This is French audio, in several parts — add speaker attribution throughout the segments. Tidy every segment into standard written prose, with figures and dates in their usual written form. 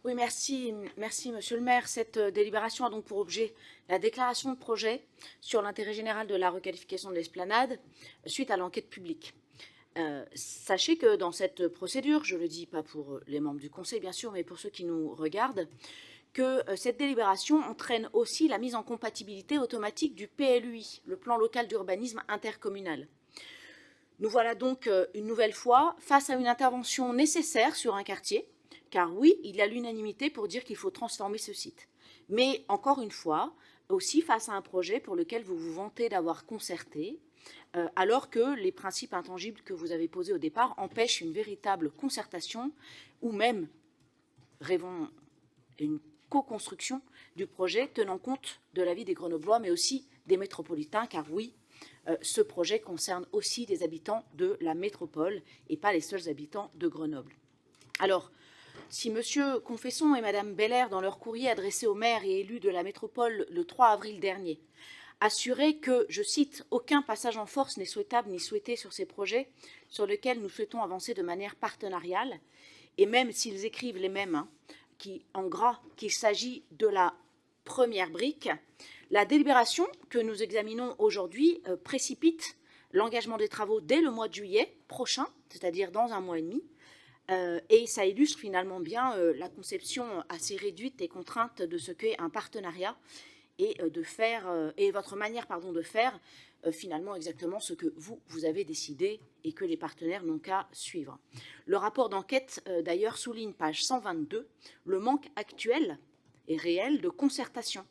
Speaker 1: Oui, merci Monsieur le maire. Cette délibération a donc pour objet la déclaration de projet sur l'intérêt général de la requalification de l'esplanade suite à l'enquête publique. Sachez que dans cette procédure, je le dis pas pour les membres du conseil bien sûr, mais pour ceux qui nous regardent, que cette délibération entraîne aussi la mise en compatibilité automatique du PLUI, le plan local d'urbanisme intercommunal. Nous voilà donc une nouvelle fois face à une intervention nécessaire sur un quartier, car oui, il y a l'unanimité pour dire qu'il faut transformer ce site. Mais encore une fois, aussi face à un projet pour lequel vous vous vantez d'avoir concerté, alors que les principes intangibles que vous avez posés au départ empêchent une véritable concertation, ou même, rêvons, une co-construction du projet tenant compte de l'avis des Grenoblois, mais aussi des métropolitains, car oui, ce projet concerne aussi des habitants de la métropole et pas les seuls habitants de Grenoble. Alors, si M. Confesson et Mme Belair, dans leur courrier adressé aux maires et élus de la métropole le 3 avril dernier, assuraient que, je cite, « aucun passage en force n'est souhaitable ni souhaité sur ces projets sur lesquels nous souhaitons avancer de manière partenariale », et même s'ils écrivent les mêmes, en gras, qu'il s'agit de la première brique, la délibération que nous examinons aujourd'hui précipite l'engagement des travaux dès le mois de juillet prochain, c'est-à-dire dans un mois et demi, et ça illustre finalement bien la conception assez réduite et contrainte de ce qu'est un partenariat et, et votre manière de faire finalement exactement ce que vous avez décidé et que les partenaires n'ont qu'à suivre. Le rapport d'enquête d'ailleurs souligne, page 122, le manque actuel et réel de concertation.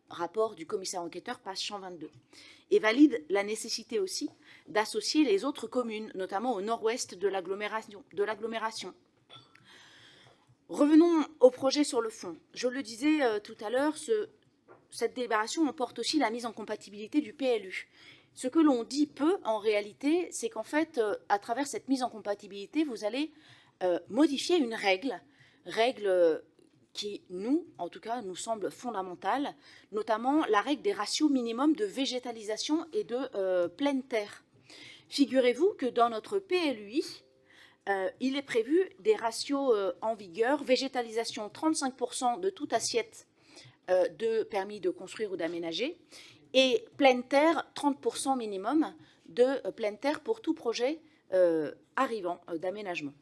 Speaker 1: Rapport du commissaire enquêteur, page 122, et valide la nécessité aussi d'associer les autres communes, notamment au nord-ouest de l'agglomération. Revenons au projet sur le fond. Je le disais tout à l'heure, cette délibération emporte aussi la mise en compatibilité du PLU. Ce que l'on dit peu, en réalité, c'est qu'en fait, à travers cette mise en compatibilité, vous allez modifier une règle qui, nous, en tout cas, nous semble fondamentale, notamment la règle des ratios minimums de végétalisation et de pleine terre. Figurez-vous que dans notre PLUI, il est prévu des ratios en vigueur, végétalisation 35% de toute assiette de permis de construire ou d'aménager, et pleine terre 30% minimum de pleine terre pour tout projet arrivant d'aménagement.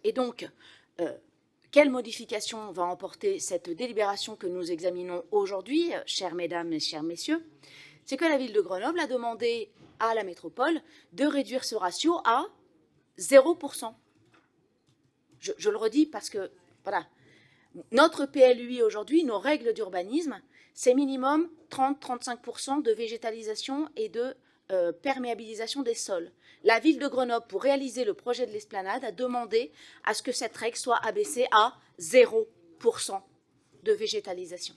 Speaker 1: Et donc, quelle modification va emporter cette délibération que nous examinons aujourd'hui, chères mesdames et chers messieurs? C'est que la ville de Grenoble a demandé à la métropole de réduire ce ratio à 0%. Je le redis parce que, voilà, notre PLUI aujourd'hui, nos règles d'urbanisme, c'est minimum 30-35% de végétalisation et de perméabilisation des sols. La ville de Grenoble, pour réaliser le projet de l'esplanade, a demandé à ce que cette règle soit abaissée à 0% de végétalisation.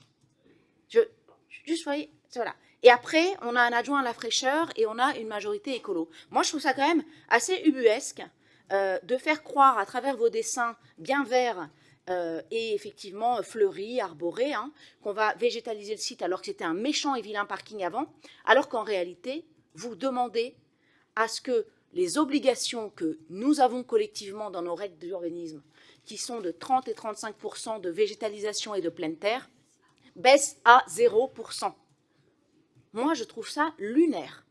Speaker 1: Juste, voyez, voilà. Et après, on a un adjoint à la fraîcheur et on a une majorité écolo. Moi, je trouve ça quand même assez ubuesque de faire croire à travers vos dessins bien verts et effectivement fleuris, arborés, qu'on va végétaliser le site alors que c'était un méchant et vilain parking avant, alors qu'en réalité, vous demandez à ce que les obligations que nous avons collectivement dans nos règles d'urbanisme, qui sont de 30 et 35% de végétalisation et de pleine terre, baissent à 0%. Moi, je trouve ça lunaire.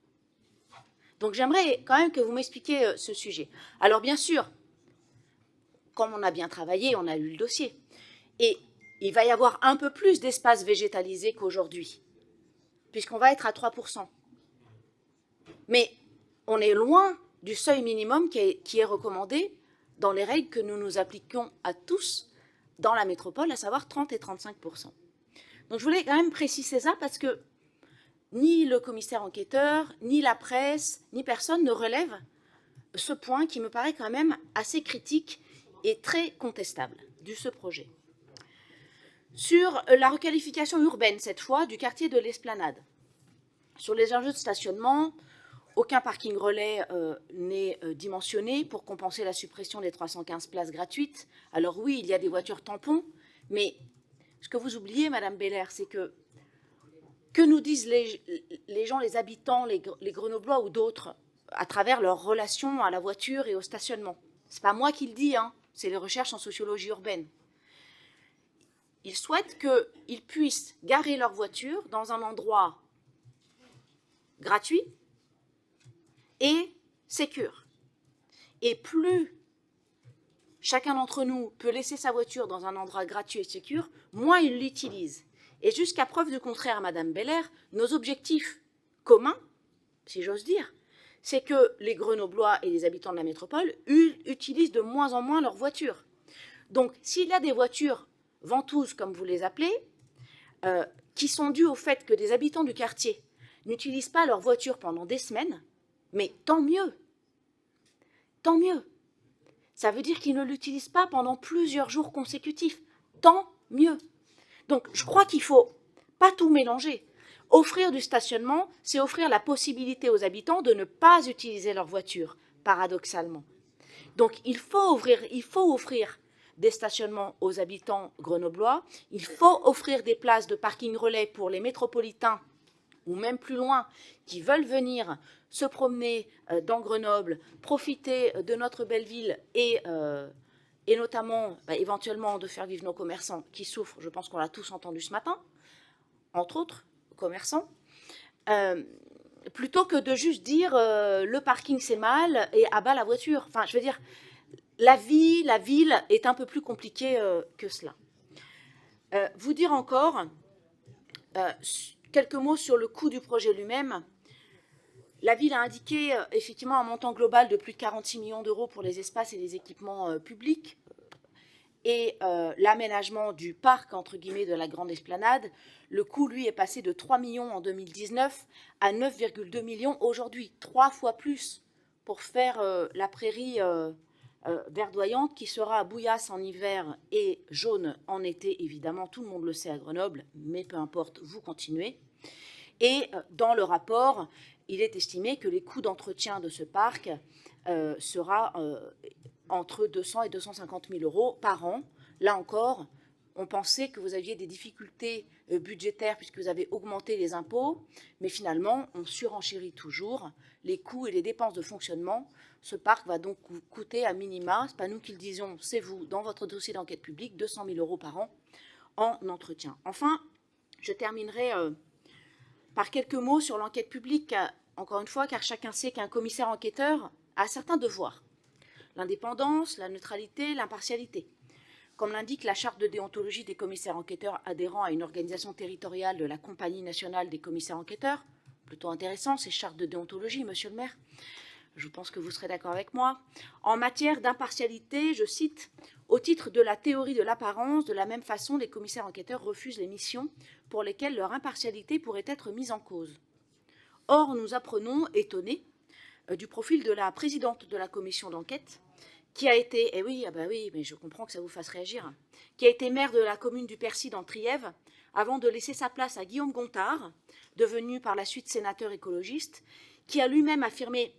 Speaker 1: Donc j'aimerais quand même que vous m'expliquiez ce sujet. Alors bien sûr, comme on a bien travaillé, on a lu le dossier. Et il va y avoir un peu plus d'espace végétalisé qu'aujourd'hui, puisqu'on va être à 3%. Mais on est loin du seuil minimum qui est recommandé dans les règles que nous nous appliquons à tous dans la métropole, à savoir 30 et 35%. Donc je voulais quand même préciser ça parce que ni le commissaire enquêteur, ni la presse, ni personne ne relève ce point qui me paraît quand même assez critique et très contestable de ce projet. Sur la requalification urbaine, cette fois, du quartier de l'Esplanade. Sur les enjeux de stationnement, aucun parking relais n'est dimensionné pour compenser la suppression des 315 places gratuites. Alors oui, il y a des voitures tampons, mais ce que vous oubliez, Madame Belair, c'est que nous disent les gens, les habitants, les Grenoblois ou d'autres, à travers leur relation à la voiture et au stationnement. Ce n'est pas moi qui le dis, c'est les recherches en sociologie urbaine. ils souhaitent qu'ils puissent garer leur voiture dans un endroit gratuit et sécure. Et plus chacun d'entre nous peut laisser sa voiture dans un endroit gratuit et sécure, moins il l'utilise. Et jusqu'à preuve du contraire, Madame Belair, nos objectifs communs, si j'ose dire, c'est que les Grenoblois et les habitants de la métropole utilisent de moins en moins leur voiture. Donc, s'il y a des voitures ventouses, comme vous les appelez, qui sont dues au fait que des habitants du quartier n'utilisent pas leur voiture pendant des semaines, mais tant mieux. Tant mieux. Ça veut dire qu'ils ne l'utilisent pas pendant plusieurs jours consécutifs. Tant mieux. Donc, je crois qu'il ne faut pas tout mélanger. Offrir du stationnement, c'est offrir la possibilité aux habitants de ne pas utiliser leur voiture, paradoxalement. Donc, il faut offrir des stationnements aux habitants grenoblois, il faut offrir des places de parking relais pour les métropolitains, ou même plus loin, qui veulent venir se promener dans Grenoble, profiter de notre belle ville et notamment, éventuellement, de faire vivre nos commerçants qui souffrent, je pense qu'on l'a tous entendu ce matin, entre autres commerçants, plutôt que de juste dire le parking c'est mal et abat la voiture. Enfin, je veux dire, la ville est un peu plus compliquée que cela. Vous dire encore quelques mots sur le coût du projet lui-même. La ville a indiqué effectivement un montant global de plus de 46 millions d'euros pour les espaces et les équipements publics et l'aménagement du parc, entre guillemets, de la Grande Esplanade. Le coût, lui, est passé de 3 millions en 2019 à 9,2 millions aujourd'hui, 3 fois plus pour faire la prairie verdoyante qui sera bouillasse en hiver et jaune en été, évidemment, tout le monde le sait à Grenoble, mais peu importe, vous continuez. Et dans le rapport, il est estimé que les coûts d'entretien de ce parc sera entre 200 et 250 000 euros par an. Là encore, on pensait que vous aviez des difficultés budgétaires puisque vous avez augmenté les impôts, mais finalement, on surenchérit toujours les coûts et les dépenses de fonctionnement. Ce parc va donc coûter à minima, ce n'est pas nous qui le disons, c'est vous, dans votre dossier d'enquête publique, 200 000 euros par an en entretien. Enfin, je terminerai par quelques mots sur l'enquête publique, encore une fois, car chacun sait qu'un commissaire enquêteur a certains devoirs. L'indépendance, la neutralité, l'impartialité. Comme l'indique la charte de déontologie des commissaires enquêteurs adhérant à une organisation territoriale de la Compagnie nationale des commissaires enquêteurs, plutôt intéressant, ces chartes de déontologie, monsieur le maire, je pense que vous serez d'accord avec moi. En matière d'impartialité, je cite, « Au titre de la théorie de l'apparence, de la même façon, les commissaires enquêteurs refusent les missions pour lesquelles leur impartialité pourrait être mise en cause. » Or, nous apprenons, étonnés, du profil de la présidente de la commission d'enquête, qui a été, oui, mais je comprends que ça vous fasse réagir, qui a été maire de la commune du Percy dans Trièves, avant de laisser sa place à Guillaume Gontard, devenu par la suite sénateur écologiste, qui a lui-même affirmé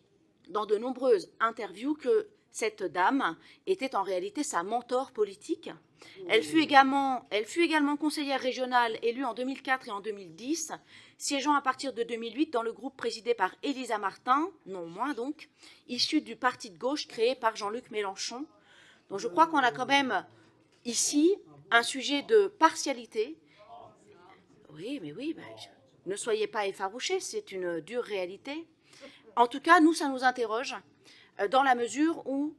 Speaker 1: dans de nombreuses interviews que cette dame était en réalité sa mentor politique. Elle fut également conseillère régionale élue en 2004 et en 2010, siégeant à partir de 2008 dans le groupe présidé par Élisa Martin, non moins donc, issue du parti de gauche créé par Jean-Luc Mélenchon. Donc je crois qu'on a quand même ici un sujet de partialité. Oui, ne soyez pas effarouchés, c'est une dure réalité. En tout cas, nous, ça nous interroge dans la mesure où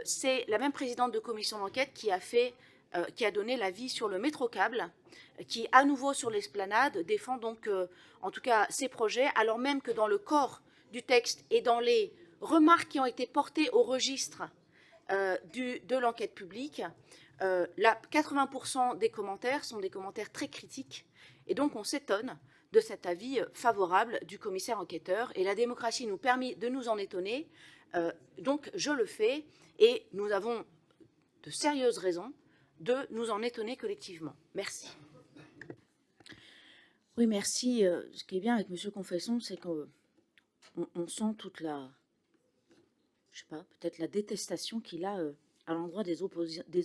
Speaker 1: c'est la même présidente de commission d'enquête qui a donné l'avis sur le métro-câble, qui, à nouveau sur l'esplanade, défend donc, en tout cas, ses projets, alors même que dans le corps du texte et dans les remarques qui ont été portées au registre de l'enquête publique, 80% des commentaires sont des commentaires très critiques, et donc on s'étonne de cet avis favorable du commissaire enquêteur, et la démocratie nous permet de nous en étonner, donc je le fais, et nous avons de sérieuses raisons de nous en étonner collectivement. Merci. Oui, merci. Ce qui est bien avec M. Confesson, c'est qu'on sent toute la, je sais pas, peut-être la détestation qu'il a à l'endroit des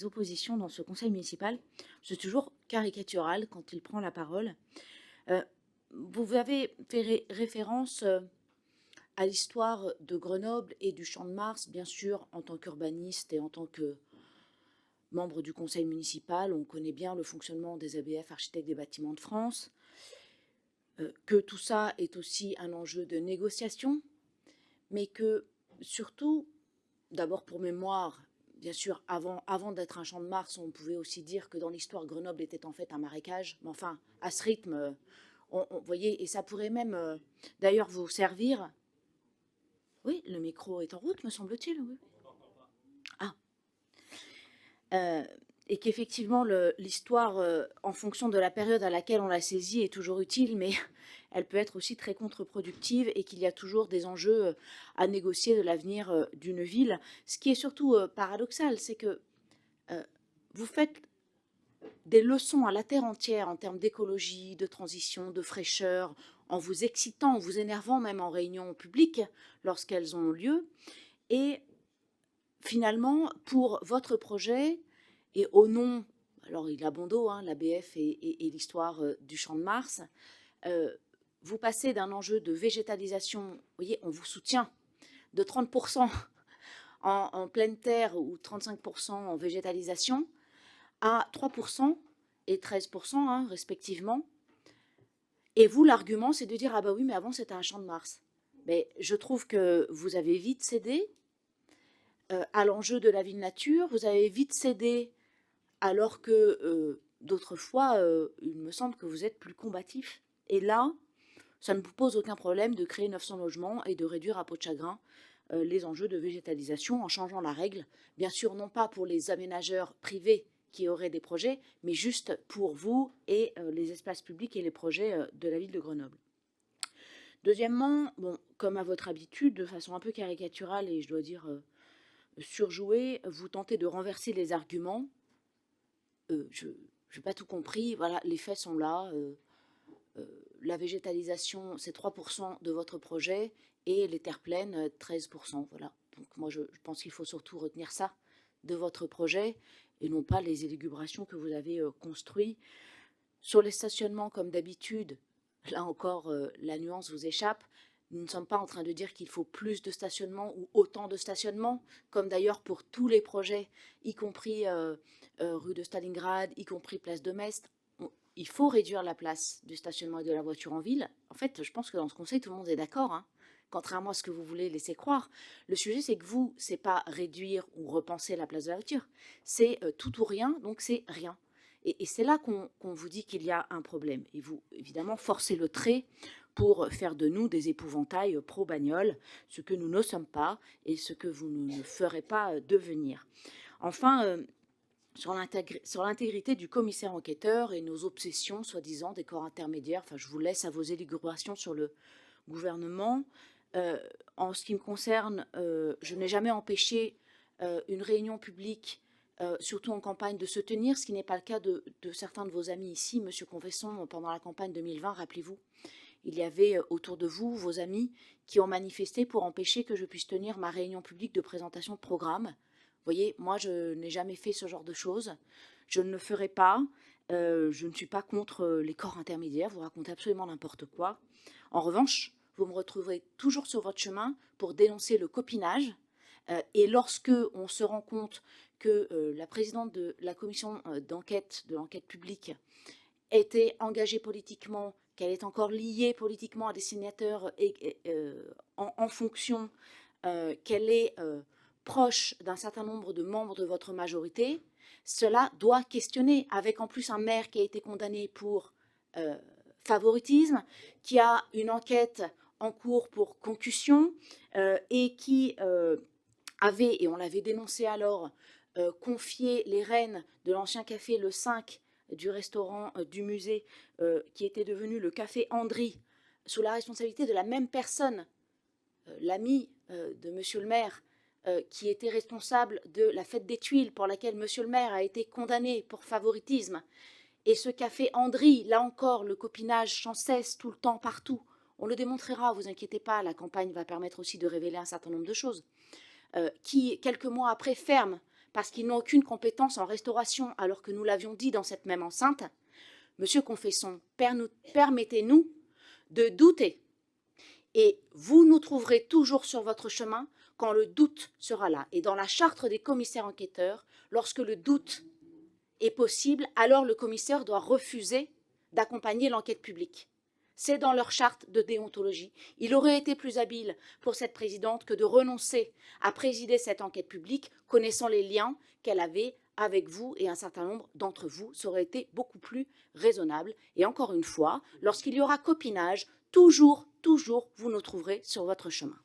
Speaker 1: oppositions dans ce conseil municipal. C'est toujours caricatural quand il prend la parole. Vous avez fait référence à l'histoire de Grenoble et du Champ de Mars, bien sûr, en tant qu'urbaniste et en tant que membre du conseil municipal, on connaît bien le fonctionnement des ABF, Architectes des Bâtiments de France, que tout ça est aussi un enjeu de négociation, mais que surtout, d'abord pour mémoire, bien sûr, avant d'être un champ de Mars, on pouvait aussi dire que dans l'histoire, Grenoble était en fait un marécage, mais enfin, à ce rythme, vous voyez, et ça pourrait même d'ailleurs vous servir. Oui, le micro est en route, me semble-t-il. Oui. Ah. Et qu'effectivement, l'histoire, en fonction de la période à laquelle on la saisit, est toujours utile, mais elle peut être aussi très contre-productive et qu'il y a toujours des enjeux à négocier de l'avenir d'une ville. Ce qui est surtout paradoxal, c'est que vous faites des leçons à la terre entière en termes d'écologie, de transition, de fraîcheur, en vous excitant, en vous énervant même en réunion publique lorsqu'elles ont lieu. Et finalement, pour votre projet, et au nom, alors il a bon dos, hein, l'ABF et l'histoire du Champ de Mars, vous passez d'un enjeu de végétalisation, vous voyez, on vous soutient, de 30% en pleine terre ou 35% en végétalisation, à 3% et 13% hein, respectivement. Et vous, l'argument, c'est de dire, ah bah oui, mais avant c'était un Champ de Mars. Mais je trouve que vous avez vite cédé à l'enjeu de la ville nature, vous avez vite cédé alors que d'autres fois, il me semble que vous êtes plus combatif. Et là, ça ne vous pose aucun problème de créer 900 logements et de réduire à peau de chagrin les enjeux de végétalisation en changeant la règle. Bien sûr, non pas pour les aménageurs privés qui auraient des projets, mais juste pour vous et les espaces publics et les projets de la ville de Grenoble. Deuxièmement, bon, comme à votre habitude, de façon un peu caricaturale et je dois dire surjouée, vous tentez de renverser les arguments. Je n'ai pas tout compris, voilà, les faits sont là. La végétalisation, c'est 3% de votre projet et les terres pleines, 13%. Voilà. Donc moi, je pense qu'il faut surtout retenir ça de votre projet et non pas les élucubrations que vous avez construites. Sur les stationnements, comme d'habitude, là encore, la nuance vous échappe. Nous ne sommes pas en train de dire qu'il faut plus de stationnement ou autant de stationnement, comme d'ailleurs pour tous les projets, y compris rue de Stalingrad, y compris place de Mestre. Il faut réduire la place du stationnement et de la voiture en ville. En fait, je pense que dans ce conseil, tout le monde est d'accord, hein, contrairement à ce que vous voulez laisser croire. Le sujet, c'est que vous, c'est pas réduire ou repenser la place de la voiture, c'est tout ou rien, donc c'est rien. Et c'est là qu'on vous dit qu'il y a un problème. Et vous, évidemment, forcez le trait pour faire de nous des épouvantails pro-bagnole, ce que nous ne sommes pas et ce que vous ne ferez pas devenir. Enfin, sur l'intégrité du commissaire enquêteur et nos obsessions, soi-disant, des corps intermédiaires, enfin, je vous laisse à vos élucubrations sur le gouvernement. En ce qui me concerne, je n'ai jamais empêché une réunion publique, surtout en campagne, de se tenir, ce qui n'est pas le cas de certains de vos amis ici. Monsieur Confesson, pendant la campagne 2020, rappelez-vous, il y avait autour de vous vos amis qui ont manifesté pour empêcher que je puisse tenir ma réunion publique de présentation de programme. Vous voyez, moi, je n'ai jamais fait ce genre de choses. Je ne le ferai pas. Je ne suis pas contre les corps intermédiaires. Vous racontez absolument n'importe quoi. En revanche, vous me retrouverez toujours sur votre chemin pour dénoncer le copinage. Et lorsque on se rend compte que la présidente de la commission d'enquête, de l'enquête publique, était engagée politiquement, qu'elle est encore liée politiquement à des signataires en fonction, qu'elle est proche d'un certain nombre de membres de votre majorité, cela doit questionner, avec en plus un maire qui a été condamné pour favoritisme, qui a une enquête en cours pour concussion et qui avait, et on l'avait dénoncé alors, confié les rênes de l'ancien café Le 5 du restaurant du musée qui était devenu le café Andry, sous la responsabilité de la même personne, l'ami de monsieur le maire, qui était responsable de la fête des Tuiles pour laquelle monsieur le maire a été condamné pour favoritisme. Et ce café Andry, là encore, le copinage sans cesse, tout le temps, partout. On le démontrera, vous inquiétez pas, la campagne va permettre aussi de révéler un certain nombre de choses. Qui, quelques mois après, ferme parce qu'ils n'ont aucune compétence en restauration, alors que nous l'avions dit dans cette même enceinte. Monsieur Confesson, permettez-nous de douter. Et vous nous trouverez toujours sur votre chemin quand le doute sera là. Et dans la charte des commissaires enquêteurs, lorsque le doute est possible, alors le commissaire doit refuser d'accompagner l'enquête publique. C'est dans leur charte de déontologie. Il aurait été plus habile pour cette présidente que de renoncer à présider cette enquête publique, connaissant les liens qu'elle avait avec vous et un certain nombre d'entre vous. Ça aurait été beaucoup plus raisonnable. Et encore une fois, lorsqu'il y aura copinage, toujours, vous nous trouverez sur votre chemin.